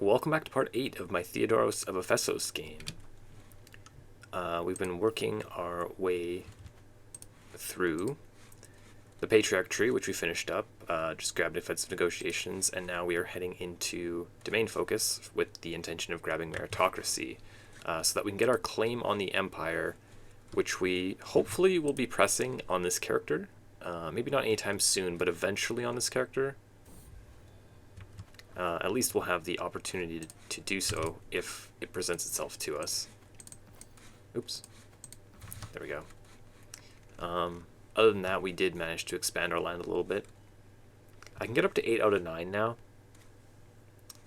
Welcome back to part 8 of my Theodoros of Ephesos game. We've been working our way through the Patriarch tree, which we finished up, just grabbed defensive negotiations, and now we are heading into domain focus with the intention of grabbing meritocracy, so that we can get our claim on the Empire, which we hopefully will be pressing on this character. Maybe not anytime soon, but eventually on this character. At least we'll have the opportunity to do so if it presents itself to us. Oops. There we go. Other than that, we did manage to expand our land a little bit. I can get up to 8 out of 9 now.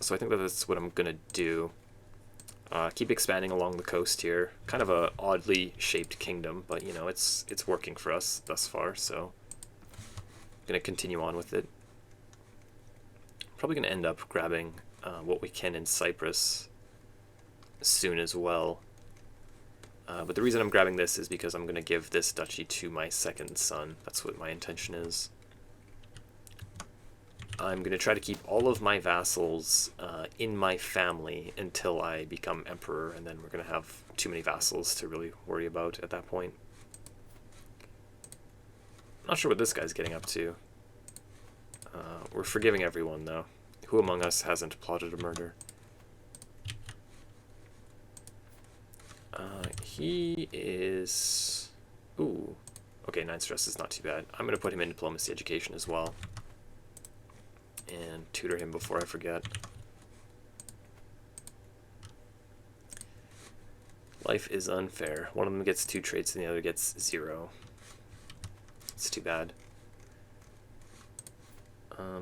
So I think that's what I'm going to do. Keep expanding along the coast here. Kind of a oddly shaped kingdom, but you know, it's working for us thus far, so I'm going to continue on with it. Probably going to end up grabbing what we can in Cyprus soon as well. But the reason I'm grabbing this is because I'm going to give this duchy to my second son. That's what my intention is. I'm going to try to keep all of my vassals in my family until I become emperor, and then we're going to have too many vassals to really worry about at that point. Not sure what this guy's getting up to. We're forgiving everyone, though. Who among us hasn't plotted a murder? He is... Ooh. Okay, 9 stress is not too bad. I'm going to put him in diplomacy education as well. And tutor him before I forget. Life is unfair. One of them gets 2 traits and the other gets 0. It's too bad.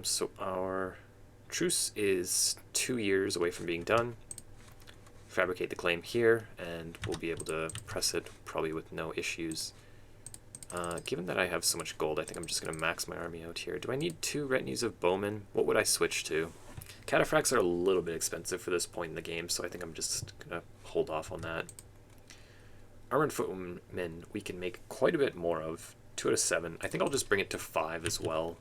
So our truce is 2 years away from being done. Fabricate the claim here, and we'll be able to press it probably with no issues. Given that I have so much gold, I think I'm just going to max my army out here. Do I need 2 retinues of bowmen? What would I switch to? Cataphracts are a little bit expensive for this point in the game, so I think I'm just going to hold off on that. Armored footmen we can make quite a bit more of. 2 out of 7. I think I'll just bring it to 5 as well.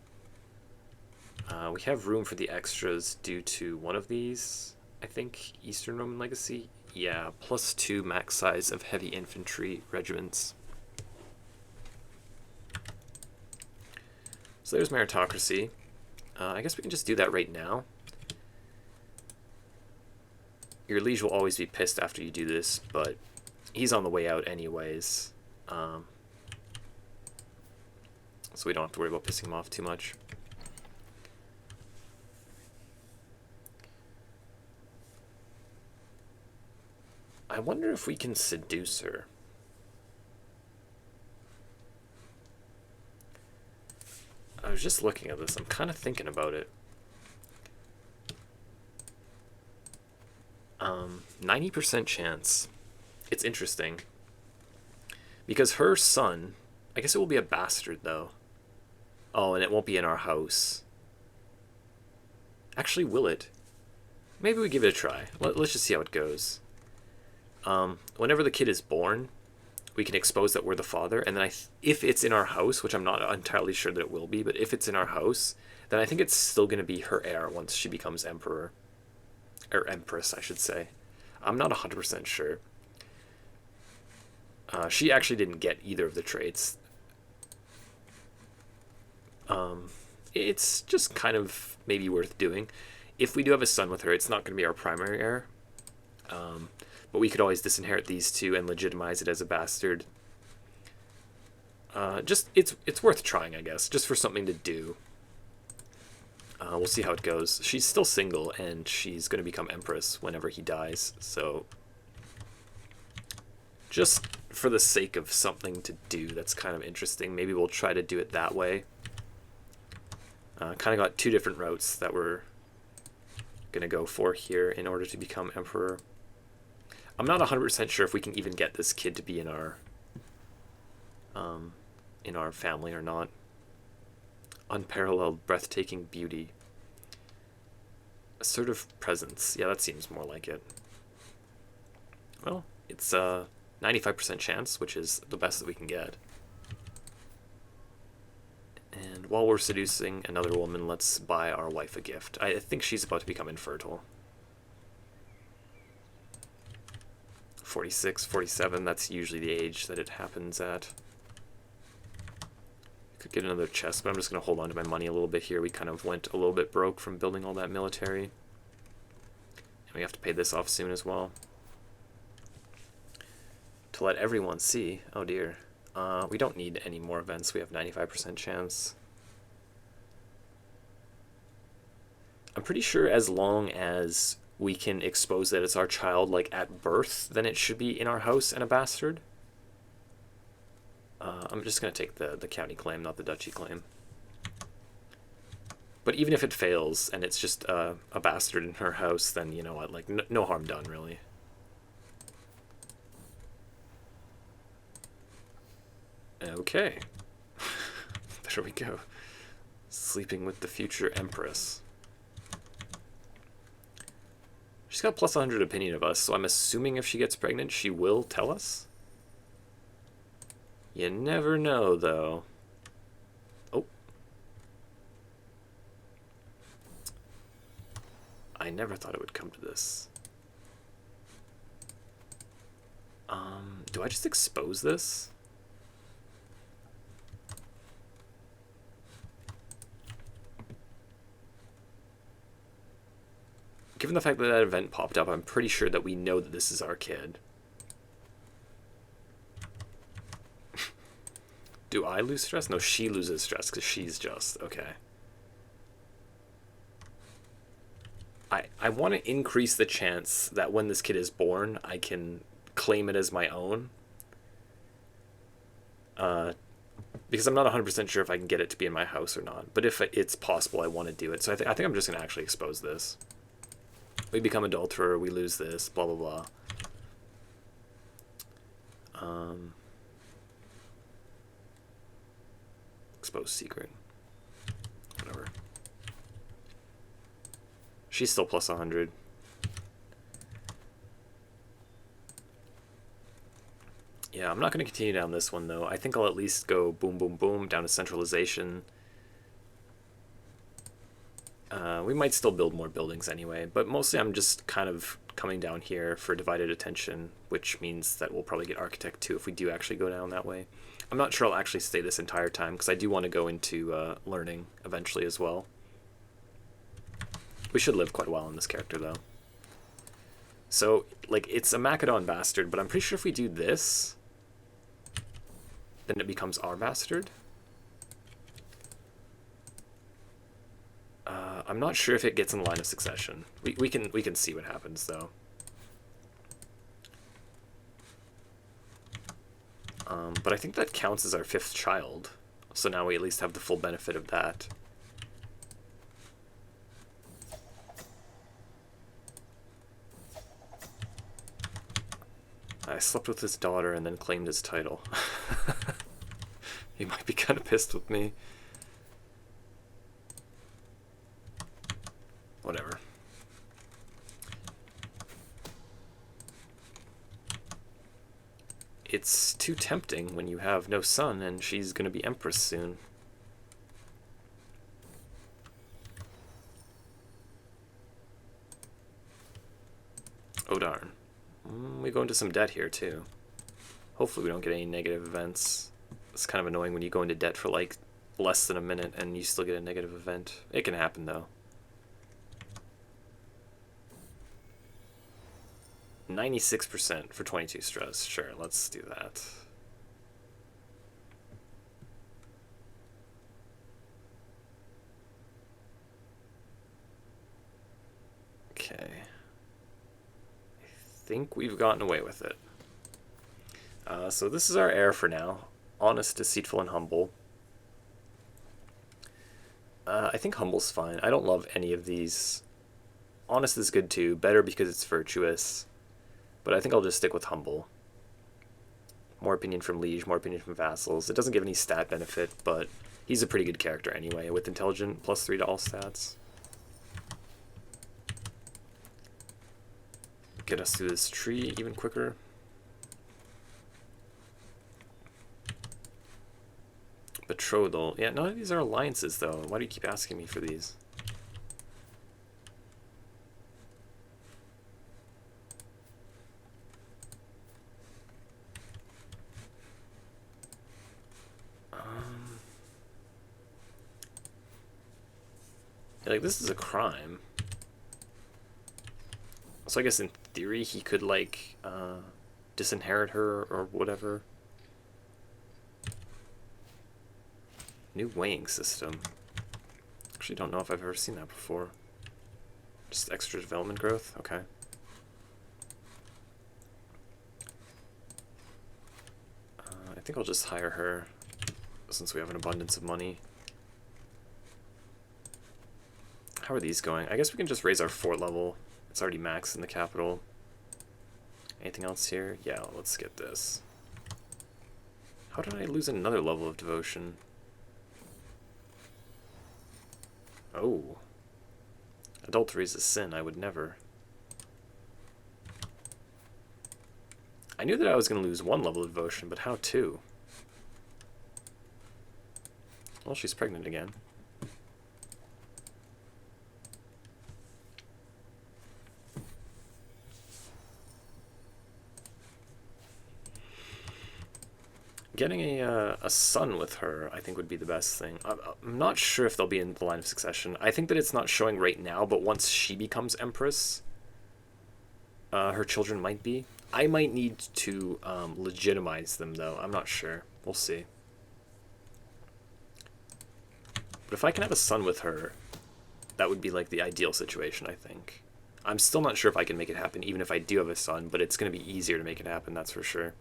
We have room for the extras due to one of these, I think, Eastern Roman Legacy. Yeah, +2 max size of heavy infantry regiments. So there's meritocracy. I guess we can just do that right now. Your liege will always be pissed after you do this, but he's on the way out anyways. So we don't have to worry about pissing him off too much. I wonder if we can seduce her. I was just looking at this. I'm kind of thinking about it. 90% chance. It's interesting. Because her son, I guess it will be a bastard though. Oh, and it won't be in our house. Actually, will it? Maybe we give it a try. Let's just see how it goes. Whenever the kid is born, we can expose that we're the father, and then if it's in our house, which I'm not entirely sure that it will be, but if it's in our house, then I think it's still going to be her heir once she becomes emperor. Or empress, I should say. I'm not 100% sure. She actually didn't get either of the traits. It's just kind of maybe worth doing. If we do have a son with her, it's not going to be our primary heir. But we could always disinherit these 2 and legitimize it as a bastard. It's worth trying, I guess, just for something to do. We'll see how it goes. She's still single, and she's going to become empress whenever he dies, so just for the sake of something to do that's kind of interesting, maybe we'll try to do it that way. Kind of got 2 different routes that we're going to go for here in order to become emperor. I'm not 100% sure if we can even get this kid to be in our family or not. Unparalleled, breathtaking beauty. Assertive presence. Yeah, that seems more like it. Well, it's a 95% chance, which is the best that we can get. And while we're seducing another woman, let's buy our wife a gift. I think she's about to become infertile. 46, 47, that's usually the age that it happens at. Could get another chest, but I'm just going to hold on to my money a little bit here. We kind of went a little bit broke from building all that military. And we have to pay this off soon as well. To let everyone see. Oh dear. We don't need any more events. We have 95% chance. I'm pretty sure as long as we can expose that it's our child, like, at birth, then it should be in our house and a bastard. I'm just going to take the county claim, not the duchy claim. But even if it fails and it's just a bastard in her house, then, you know what, like, no harm done, really. Okay. There we go. Sleeping with the future empress. She's got plus 100 opinion of us, so I'm assuming if she gets pregnant, she will tell us. You never know, though. Oh. I never thought it would come to this. Do I just expose this? Given the fact that that event popped up, I'm pretty sure that we know that this is our kid. Do I lose stress? No, she loses stress because she's just... Okay. I want to increase the chance that when this kid is born, I can claim it as my own. Because I'm not 100% sure if I can get it to be in my house or not. But if it's possible, I want to do it. So I think I'm just going to actually expose this. We become adulterer, we lose this, blah, blah, blah. Expose secret. Whatever. She's still plus 100. Yeah, I'm not going to continue down this one, though. I think I'll at least go boom, boom, boom, down to centralization. We might still build more buildings anyway, but mostly I'm just kind of coming down here for divided attention, which means that we'll probably get architect too if we do actually go down that way. I'm not sure I'll actually stay this entire time, because I do want to go into learning eventually as well. We should live quite a while on this character, though. So, like, it's a Macedon bastard, but I'm pretty sure if we do this, then it becomes our bastard. I'm not sure if it gets in line of succession. We can see what happens, though. But I think that counts as our 5th child, so now we at least have the full benefit of that. I slept with his daughter and then claimed his title. He might be kind of pissed with me. Whatever. It's too tempting when you have no son and she's going to be empress soon. Oh darn. We go into some debt here too. Hopefully we don't get any negative events. It's kind of annoying when you go into debt for like less than a minute and you still get a negative event. It can happen though. 96% for 22 stress. Sure, let's do that. Okay. I think we've gotten away with it. So this is our heir for now. Honest, deceitful, and humble. I think humble's fine. I don't love any of these. Honest is good too. Better because it's virtuous. But I think I'll just stick with humble. More opinion from liege, more opinion from vassals. It doesn't give any stat benefit, but he's a pretty good character anyway, with intelligent, +3 to all stats. Get us through this tree even quicker. Betrothal. Yeah, none of these are alliances, though. Why do you keep asking me for these? Like, this is a crime. So I guess in theory he could, like, disinherit her or whatever. New weighing system. Actually don't know if I've ever seen that before. Just extra development growth? Okay. I think I'll just hire her since we have an abundance of money. How are these going? I guess we can just raise our fort level. It's already maxed in the capital. Anything else here? Yeah, let's get this. How did I lose another level of devotion? Oh. Adultery is a sin. I would never. I knew that I was going to lose one level of devotion, but how two? Well, she's pregnant again. Getting a son with her, I think, would be the best thing. I'm not sure if they'll be in the line of succession. I think that it's not showing right now, but once she becomes empress, her children might be. I might need to legitimize them, though. I'm not sure. We'll see. But if I can have a son with her, that would be like the ideal situation, I think. I'm still not sure if I can make it happen, even if I do have a son, but it's going to be easier to make it happen, that's for sure.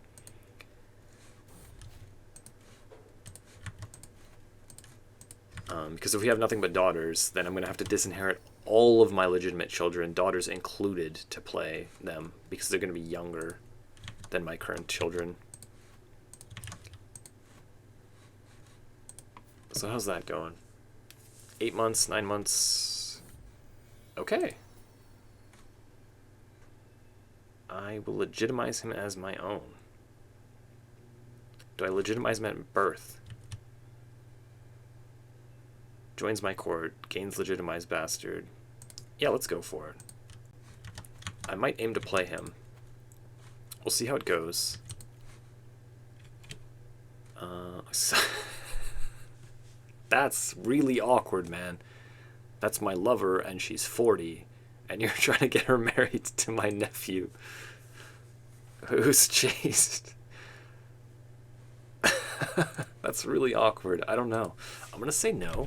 Because if we have nothing but daughters, then I'm going to have to disinherit all of my legitimate children, daughters included, to play them, because they're going to be younger than my current children. So how's that going? 8 months, 9 months. Okay. I will legitimize him as my own. Do I legitimize him at birth? Joins my court, gains legitimized bastard. Yeah, let's go for it. I might aim to play him. We'll see how it goes. That's really awkward, man. That's my lover, and she's 40, and you're trying to get her married to my nephew, who's chaste. That's really awkward. I don't know. I'm gonna say no.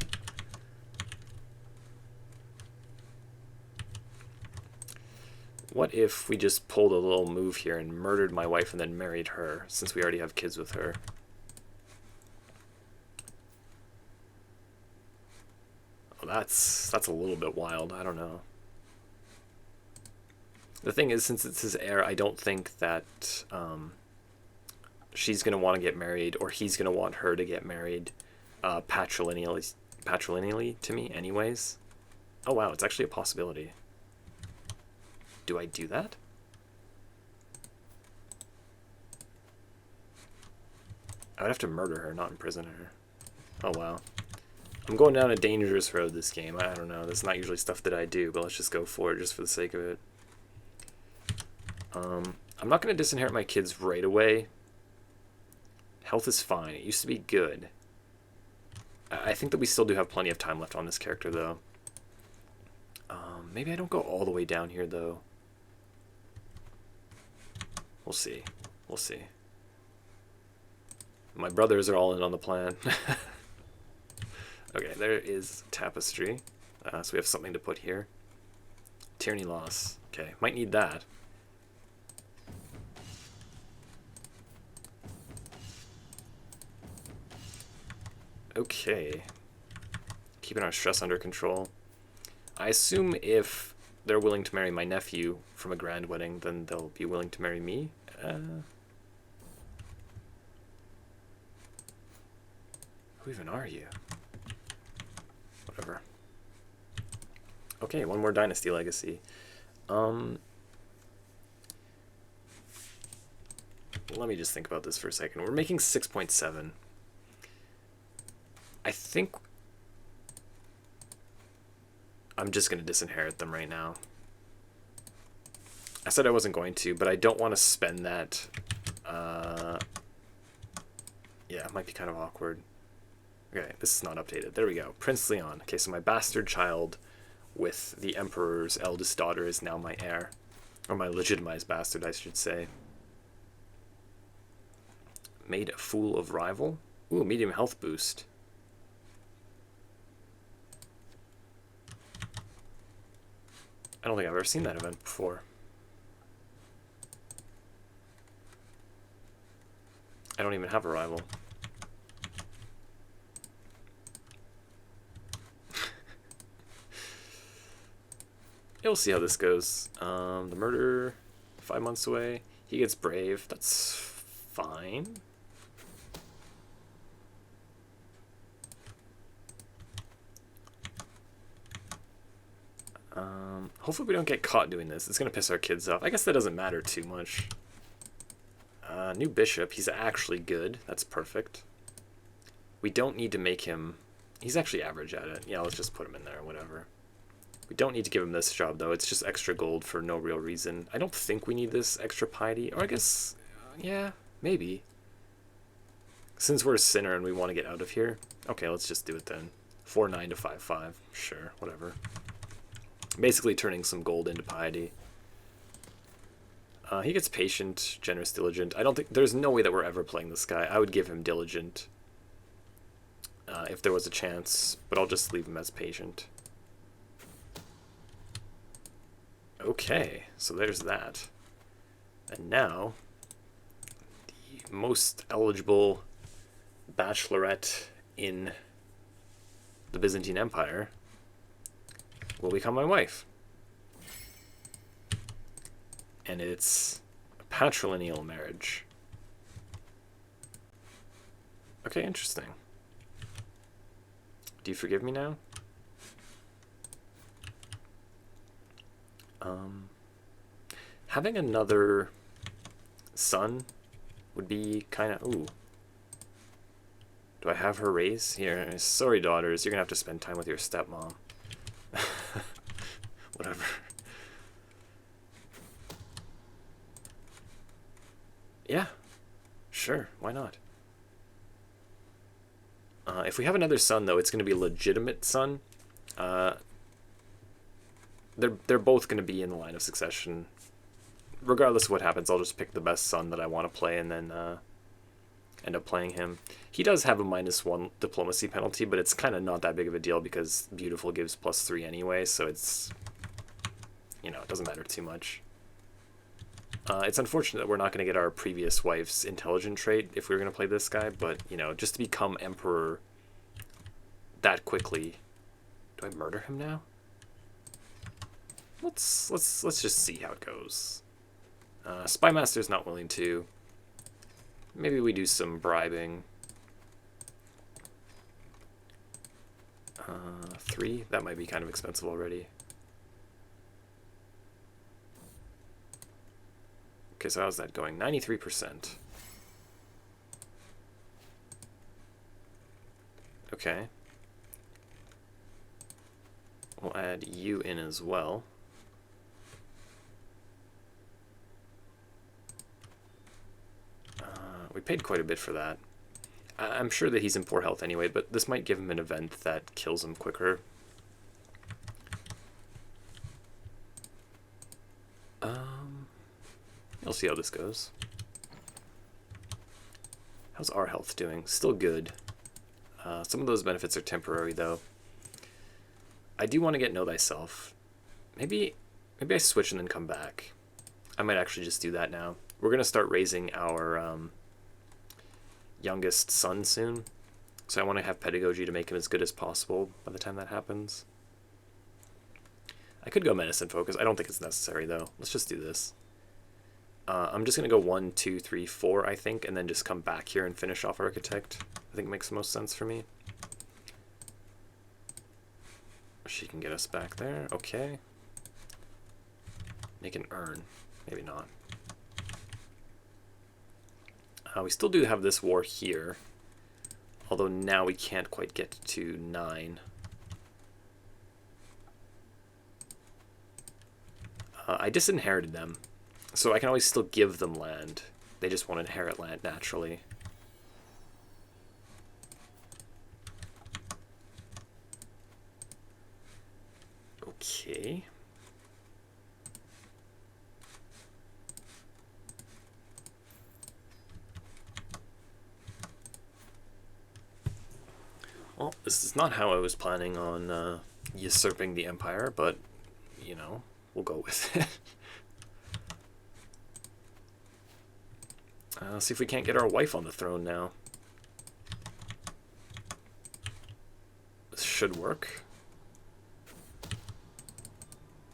What if we just pulled a little move here and murdered my wife and then married her, since we already have kids with her? Well, that's a little bit wild. I don't know. The thing is, since it's his heir, I don't think that she's going to want to get married, or he's going to want her to get married patrilineally to me anyways. Oh wow, it's actually a possibility. Do I do that? I would have to murder her, not imprison her. Oh wow. I'm going down a dangerous road this game. I don't know. That's not usually stuff that I do, but let's just go for it just for the sake of it. I'm not going to disinherit my kids right away. Health is fine. It used to be good. I think that we still do have plenty of time left on this character, though. Maybe I don't go all the way down here, though. We'll see. We'll see. My brothers are all in on the plan. Okay, there is tapestry. So we have something to put here. Tyranny loss. Okay, might need that. Okay. Keeping our stress under control. I assume if they're willing to marry my nephew from a grand wedding, then they'll be willing to marry me. Who even are you? Whatever. Okay, one more dynasty legacy. Let me just think about this for a second. We're making 6.7. I think I'm just going to disinherit them right now. I said I wasn't going to, but I don't want to spend that. Yeah, it might be kind of awkward. Okay, this is not updated. There we go. Prince Leon. Okay, so my bastard child with the Emperor's eldest daughter is now my heir. Or my legitimized bastard, I should say. Made a fool of rival? Ooh, medium health boost. I don't think I've ever seen that event before. I don't even have a rival. We'll see how this goes. The murder, 5 months away. He gets brave. That's fine. Hopefully we don't get caught doing this. It's going to piss our kids off. I guess that doesn't matter too much. New bishop. He's actually good. That's perfect. We don't need to make him... He's actually average at it. Yeah, let's just put him in there, whatever. We don't need to give him this job, though. It's just extra gold for no real reason. I don't think we need this extra piety. Or I guess... yeah, maybe. Since we're a sinner and we want to get out of here. Okay, let's just do it then. 4-9 to 5-5. Sure, whatever. Basically turning some gold into piety. He gets patient, generous, diligent. I don't think... There's no way that we're ever playing this guy. I would give him diligent. If there was a chance. But I'll just leave him as patient. Okay, so there's that. And now... the most eligible bachelorette in the Byzantine Empire will become my wife. And it's a patrilineal marriage. Okay, interesting. Do you forgive me now? Having another son would be kind of... Ooh. Do I have her raise? Here, sorry daughters, you're gonna have to spend time with your stepmom. Whatever. Yeah, sure, why not? If we have another son, though, it's going to be a legitimate son. They're both going to be in the line of succession. Regardless of what happens, I'll just pick the best son that I want to play and then end up playing him. He does have a -1 diplomacy penalty, but it's kind of not that big of a deal because beautiful gives +3 anyway, so it's... you know, it doesn't matter too much. It's unfortunate that we're not going to get our previous wife's intelligent trait if we were going to play this guy, but, you know, just to become emperor that quickly... Do I murder him now? Let's just see how it goes. Spymaster's not willing to. Maybe we do some bribing. 3? That might be kind of expensive already. Okay, so how's that going? 93%. Okay. We'll add you in as well. We paid quite a bit for that. I'm sure that he's in poor health anyway, but this might give him an event that kills him quicker. We'll see how this goes. How's our health doing? Still good. Some of those benefits are temporary, though. I do want to get Know Thyself. Maybe I switch and then come back. I might actually just do that now. We're going to start raising our youngest son soon. So I want to have pedagogy to make him as good as possible by the time that happens. I could go medicine focus. I don't think it's necessary, though. Let's just do this. I'm just going to go 1, 2, 3, 4, I think, and then just come back here and finish off Architect. I think it makes the most sense for me. She can get us back there. Okay. Make an urn. Maybe not. We still do have this war here. Although now we can't quite get to 9. I disinherited them. So I can always still give them land. They just won't inherit land naturally. Well, this is not how I was planning on usurping the empire, but, you know, we'll go with it. Let's see if we can't get our wife on the throne now. This should work.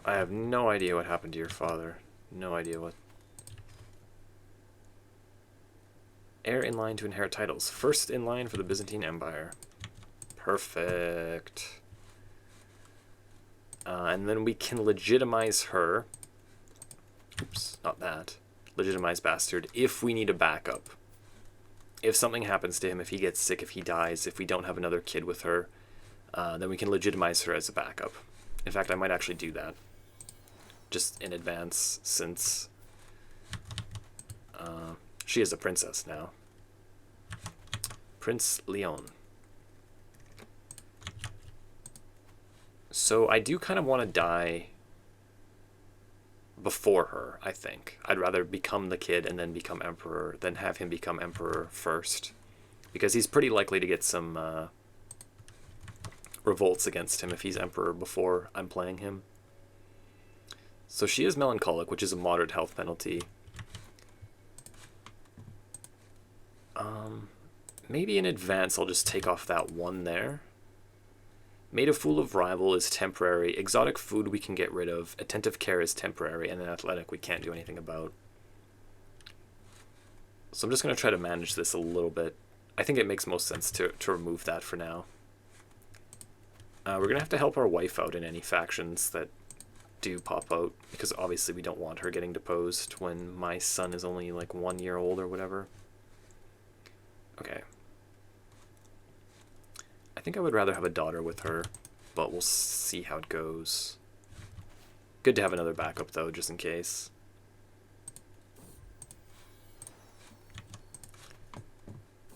I have no idea what happened to your father. No idea what. Heir in line to inherit titles. First in line for the Byzantine Empire. Perfect. And then we can legitimize her. Oops, not that. Legitimize bastard if we need a backup. If something happens to him, if he gets sick, if he dies, if we don't have another kid with her, then we can legitimize her as a backup. In fact, I might actually do that. Just in advance, since she is a princess now. Prince Leon. So I do kind of want to die before her, I think. I'd rather become the kid and then become emperor than have him become emperor first. Because he's pretty likely to get some revolts against him if he's emperor before I'm playing him. So she is melancholic, which is a moderate health penalty. Maybe in advance I'll just take off that one there. Made a fool of rival is temporary. Exotic food we can get rid of. Attentive care is temporary. And then athletic we can't do anything about. So I'm just going to try to manage this a little bit. I think it makes most sense to remove that for now. We're going to have to help our wife out in any factions that do pop out. Because obviously we don't want her getting deposed when my son is only like 1 year old or whatever. Okay. I think I would rather have a daughter with her, but we'll see how it goes. Good to have another backup, though, just in case.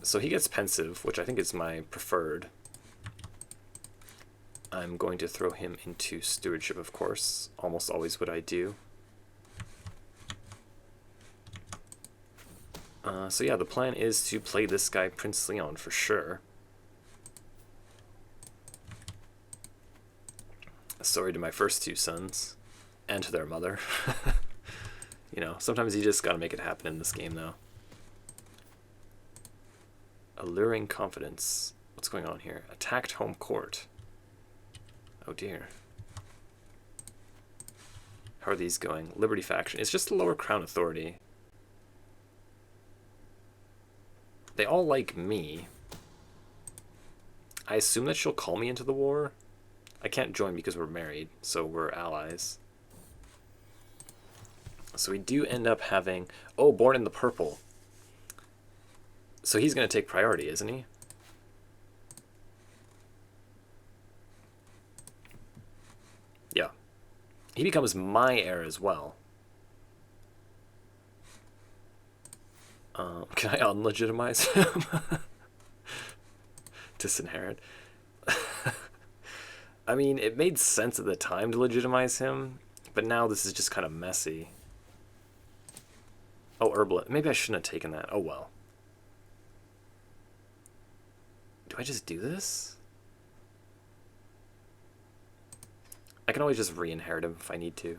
So he gets pensive, which I think is my preferred. I'm going to throw him into stewardship, of course. Almost always what I do. So yeah, the plan is to play this guy, Prince Leon, for sure. Sorry to my first two sons, and to their mother. You know, sometimes you just gotta make it happen in this game, though. Alluring confidence. What's going on here? Attacked home court. Oh dear. How are these going? Liberty faction. It's just the lower crown authority. They all like me. I assume that she'll call me into the war. I can't join because we're married, so we're allies. So we do end up having... Oh, Born in the Purple. So he's going to take priority, isn't he? Yeah. He becomes my heir as well. Can I unlegitimize him? Disinherit. I mean, it made sense at the time to legitimize him, but now this is just kind of messy. Oh, herbalist. Maybe I shouldn't have taken that. Oh, well. Do I just do this? I can always just re-inherit him if I need to.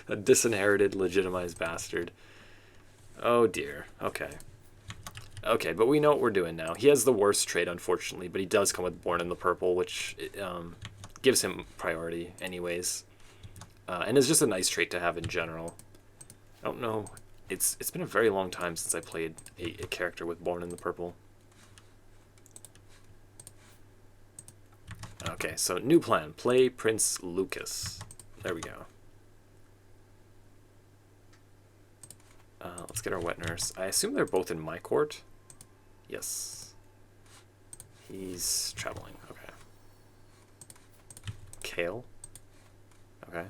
A disinherited, legitimized bastard. Oh, dear. Okay. Okay, but we know what we're doing now. He has the worst trait, unfortunately, but he does come with Born in the Purple, which gives him priority anyways. And is just a nice trait to have in general. I don't know. It's been a very long time since I played a character with Born in the Purple. Okay, so new plan. Play Prince Lucas. There we go. Let's get our wet nurse. I assume they're both in my court. Yes. He's traveling. Okay. Kale. Okay.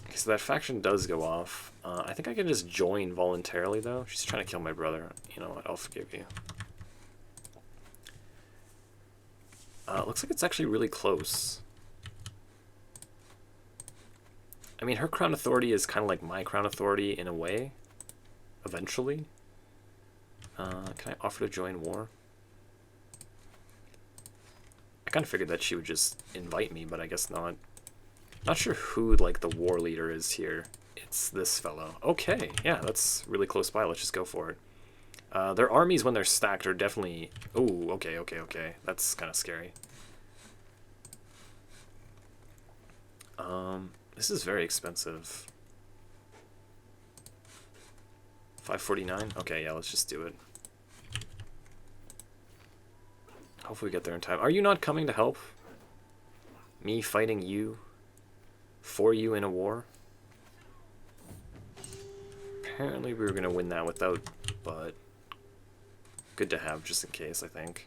Okay, so that faction does go off. I think I can just join voluntarily, though. She's trying to kill my brother. You know what? I'll forgive you. Looks like it's actually really close. I mean, her crown authority is kind of like my crown authority in a way, eventually. Can I offer to join war? I kind of figured that she would just invite me, but I guess not. Not sure who, like, the war leader is here. It's this fellow. Okay, yeah, that's really close by. Let's just go for it. Their armies, when they're stacked, are definitely... Ooh, okay. That's kind of scary. This is very expensive. 549? Okay, yeah, let's just do it. Hopefully we get there in time. Are you not coming to help? Me fighting you? For you in a war? Apparently we were going to win that without, but good to have just in case, I think.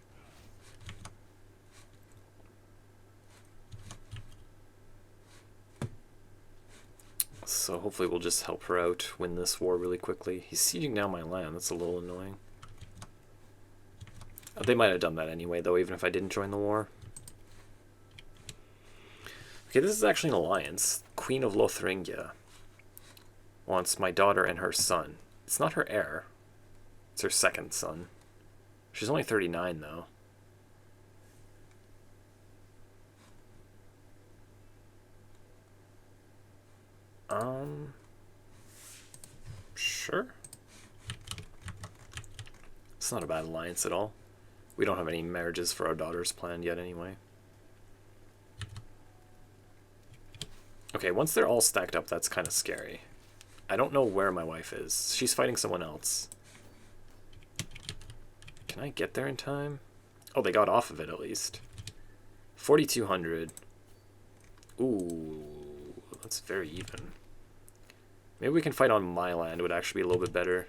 So hopefully we'll just help her out, win this war really quickly. He's sieging now my land. That's a little annoying. They might have done that anyway, though, even if I didn't join the war. Okay, this is actually an alliance. Queen of Lotharingia wants my daughter and her son. It's not her heir. It's her second son. She's only 39, though. Sure. It's not a bad alliance at all. We don't have any marriages for our daughters planned yet anyway. Okay, once they're all stacked up, that's kind of scary. I don't know where my wife is. She's fighting someone else. Can I get there in time? Oh, they got off of it at least. 4,200. Ooh, that's very even. Maybe we can fight on my land. It would actually be a little bit better.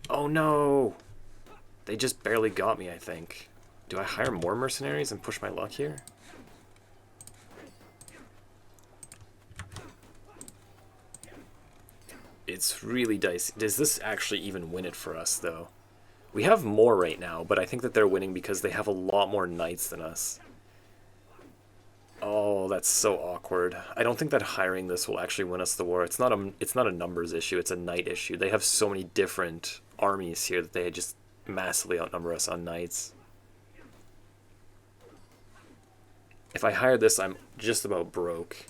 Oh no! They just barely got me, I think. Do I hire more mercenaries and push my luck here? It's really dicey. Does this actually even win it for us, though? We have more right now, but I think that they're winning because they have a lot more knights than us. Oh, that's so awkward. I don't think that hiring this will actually win us the war. It's not a numbers issue, it's a knight issue. They have so many different armies here that they just massively outnumber us on knights. If I hire this, I'm just about broke.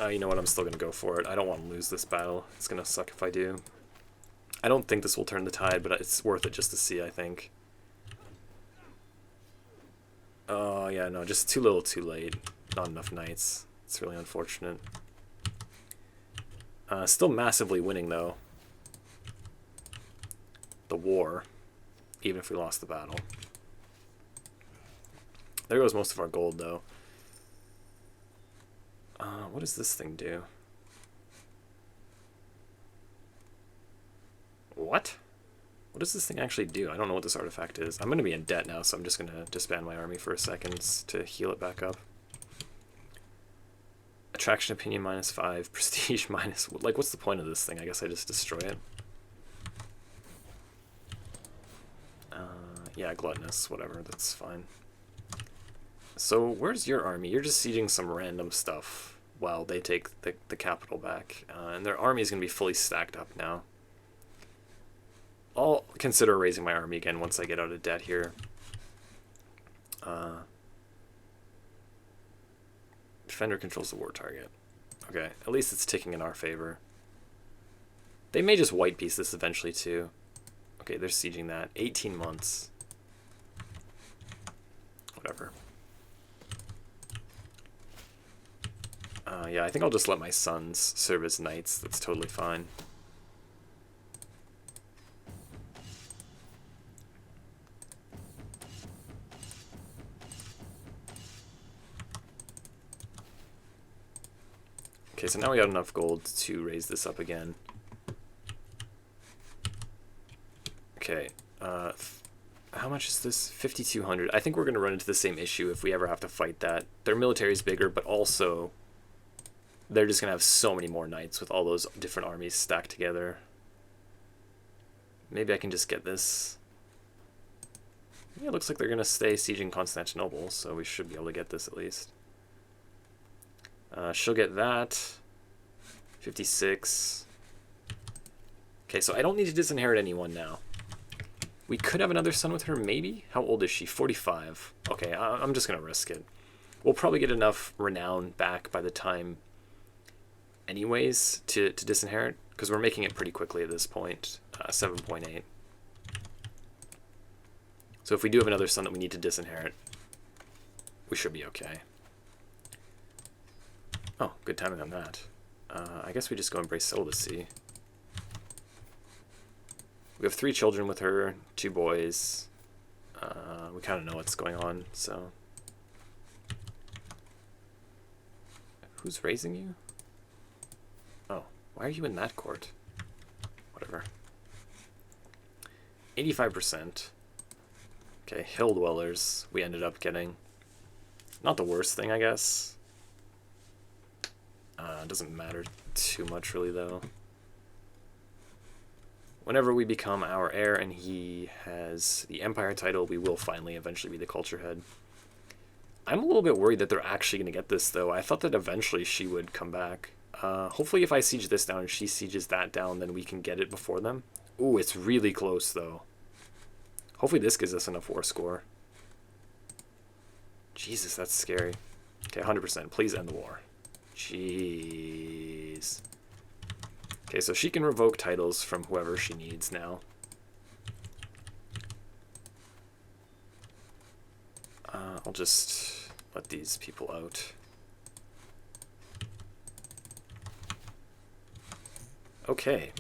You know what, I'm still going to go for it. I don't want to lose this battle. It's going to suck if I do. I don't think this will turn the tide, but it's worth it just to see, I think. Oh, yeah, no, just too little too late. Not enough knights. It's really unfortunate. Still massively winning, though. The war, even if we lost the battle. There goes most of our gold, though. What does this thing do? What? What does this thing actually do? I don't know what this artifact is. I'm going to be in debt now, so I'm just going to disband my army for a second to heal it back up. Attraction opinion -5, prestige minus... Like, what's the point of this thing? I guess I just destroy it. Yeah, gluttonous, whatever, that's fine. So, where's your army? You're just sieging some random stuff while they take the capital back. And their army is going to be fully stacked up now. I'll consider raising my army again once I get out of debt here. Defender controls the war target. Okay, at least it's ticking in our favor. They may just white piece this eventually too. Okay, they're sieging that. 18 months. Whatever. Yeah, I think I'll just let my sons serve as knights. That's totally fine. Okay, so now we got enough gold to raise this up again. Okay, how much is this? 5,200. I think we're going to run into the same issue if we ever have to fight that. Their military is bigger, but also they're just going to have so many more knights with all those different armies stacked together. Maybe I can just get this. Yeah, it looks like they're going to stay sieging Constantinople, so we should be able to get this at least. She'll get that. 56. Okay, so I don't need to disinherit anyone now. We could have another son with her, maybe? How old is she? 45. Okay, I'm just going to risk it. We'll probably get enough renown back by the time anyways to disinherit, because we're making it pretty quickly at this point. 7.8. So if we do have another son that we need to disinherit, we should be okay. Oh, good timing on that. I guess we just go embrace celibacy. We have 3 children with her, 2 boys. We kind of know what's going on, so... Who's raising you? Oh, why are you in that court? Whatever. 85%. Okay, hill dwellers we ended up getting. Not the worst thing, I guess. Doesn't matter too much, really, though. Whenever we become our heir and he has the Empire title, we will finally eventually be the culture head. I'm a little bit worried that they're actually going to get this, though. I thought that eventually she would come back. Hopefully if I siege this down and she sieges that down, then we can get it before them. Ooh, it's really close, though. Hopefully this gives us enough war score. Jesus, that's scary. Okay, 100%. Please end the war. Jeez. Okay, so she can revoke titles from whoever she needs now. I'll just let these people out. Okay.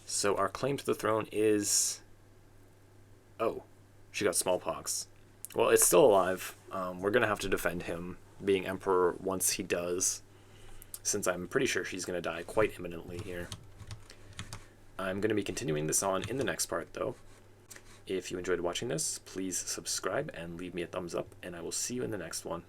So our claim to the throne is... Oh, she got smallpox. Well, it's still alive. We're going to have to defend him being emperor once he does, since I'm pretty sure she's going to die quite imminently here. I'm going to be continuing this on in the next part, though. If you enjoyed watching this, please subscribe and leave me a thumbs up, and I will see you in the next one.